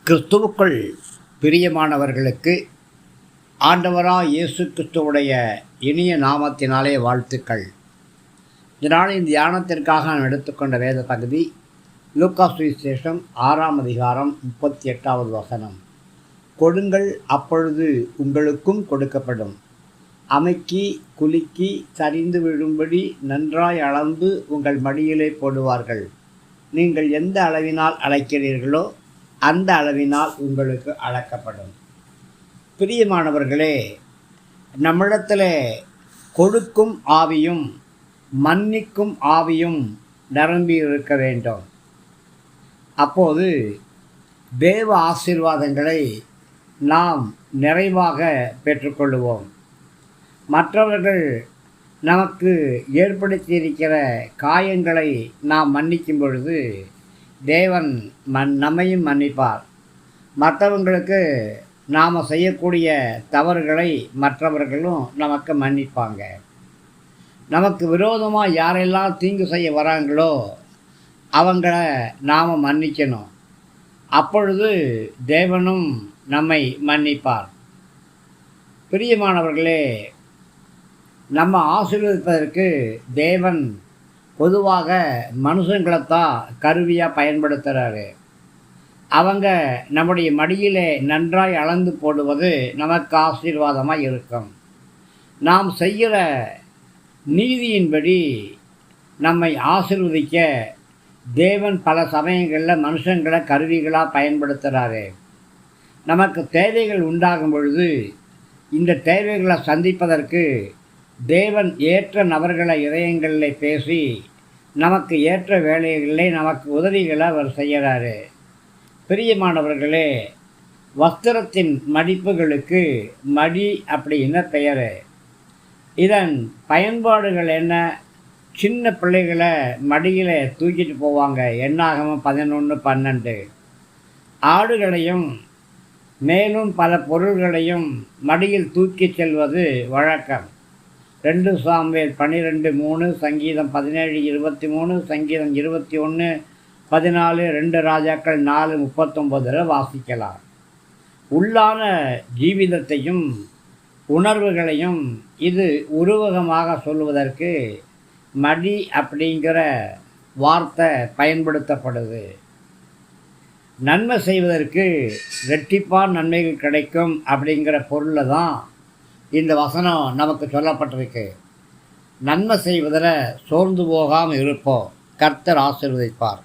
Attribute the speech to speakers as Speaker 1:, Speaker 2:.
Speaker 1: கிறிஸ்துவுக்குள் பிரியமானவர்களுக்கு ஆண்டவராக இயேசு கிறிஸ்துவுடைய இனிய நாமத்தினாலே வாழ்த்துக்கள். இதனால் தியானத்திற்காக நான் எடுத்துக்கொண்ட வேத பகுதி லூக்கா சுவிசேஷம் 6ஆம் அதிகாரம் 38வது வசனம். கொடுங்கள், அப்பொழுது உங்களுக்கும் கொடுக்கப்படும். அமைக்கி குலுக்கி சரிந்து விழும்படி நன்றாய் அளந்து உங்கள் மடியிலே போடுவார்கள். நீங்கள் எந்த அளவினால் அழைக்கிறீர்களோ அந்த அளவினால் உங்களுக்கு அளக்கப்படும். பிரியமானவர்களே, நம்மிடத்தில் கொடுக்கும் ஆவியும் மன்னிக்கும் ஆவியும் நிரம்பி இருக்க வேண்டும். அப்போது தேவ ஆசீர்வாதங்களை நாம் நிறைவாக பெற்றுக்கொள்வோம். மற்றவர்கள் நமக்கு ஏற்படுத்தியிருக்கிற காயங்களை நாம் மன்னிக்கும் பொழுது தேவன் நம்மையும் மன்னிப்பார். மற்றவங்களுக்கு நாம் செய்யக்கூடிய தவறுகளை மற்றவர்களும் நமக்கு மன்னிப்பாங்க. நமக்கு விரோதமாக யாரெல்லாம் தீங்கு செய்ய வராங்களோ அவங்கள நாம் மன்னிக்கணும். அப்பொழுது தேவனும் நம்மை மன்னிப்பார். பிரியமானவர்களே, நம்ம ஆசீர்வதிப்பதற்கு தேவன் பொதுவாக மனுஷங்களைத்தான் கருவியாக பயன்படுத்துகிறாரு. அவங்க நம்முடைய மடியிலே நன்றாய் அளந்து போடுவது நமக்கு ஆசீர்வாதமாக இருக்கும். நாம் செய்கிற நீதியின்படி நம்மை ஆசீர்வதிக்க தேவன் பல சமயங்களில் மனுஷங்களை கருவிகளாக பயன்படுத்துகிறாரு. நமக்கு தேவைகள் உண்டாகும் பொழுது இந்த தேவைகளை சந்திப்பதற்கு தேவன் ஏற்ற நபர்களை இதயங்களில் பேசி நமக்கு ஏற்ற வேலைகளிலே நமக்கு உதவிகளை அவர் செய்கிறாரு. பிரியமானவர்களே, வஸ்திரத்தின் மடிப்புகளுக்கு மடி அப்படின்னு பெயர். இதன் பயன்பாடுகள் என்ன? சின்ன பிள்ளைகளை மடியில் தூக்கிட்டு போவாங்க. என்னாகமம் 11:12. ஆடுகளையும் மேலும் பல பொருள்களையும் மடியில் தூக்கி செல்வது வழக்கம். 2 சாமுவேல் 12:3, சங்கீதம் 17:23, சங்கீதம் 21:14, 2 ராஜாக்கள் 4:39 வாசிக்கலாம். உள்ளான ஜீவிதத்தையும் உணர்வுகளையும் இது உருவகமாக சொல்வதற்கு மடி அப்படிங்கிற வார்த்தை பயன்படுத்தப்படுது. நன்மை செய்வதற்கு ரெட்டிப்பான நன்மைகள் கிடைக்கும் அப்படிங்கிற பொருளில் தான் இந்த வசனம் நமக்கு சொல்லப்பட்டிருக்கு. நன்மை செய்வதில் சோர்ந்து போகாமல் இருப்போம். கர்த்தர் ஆசீர்வதிப்பார்.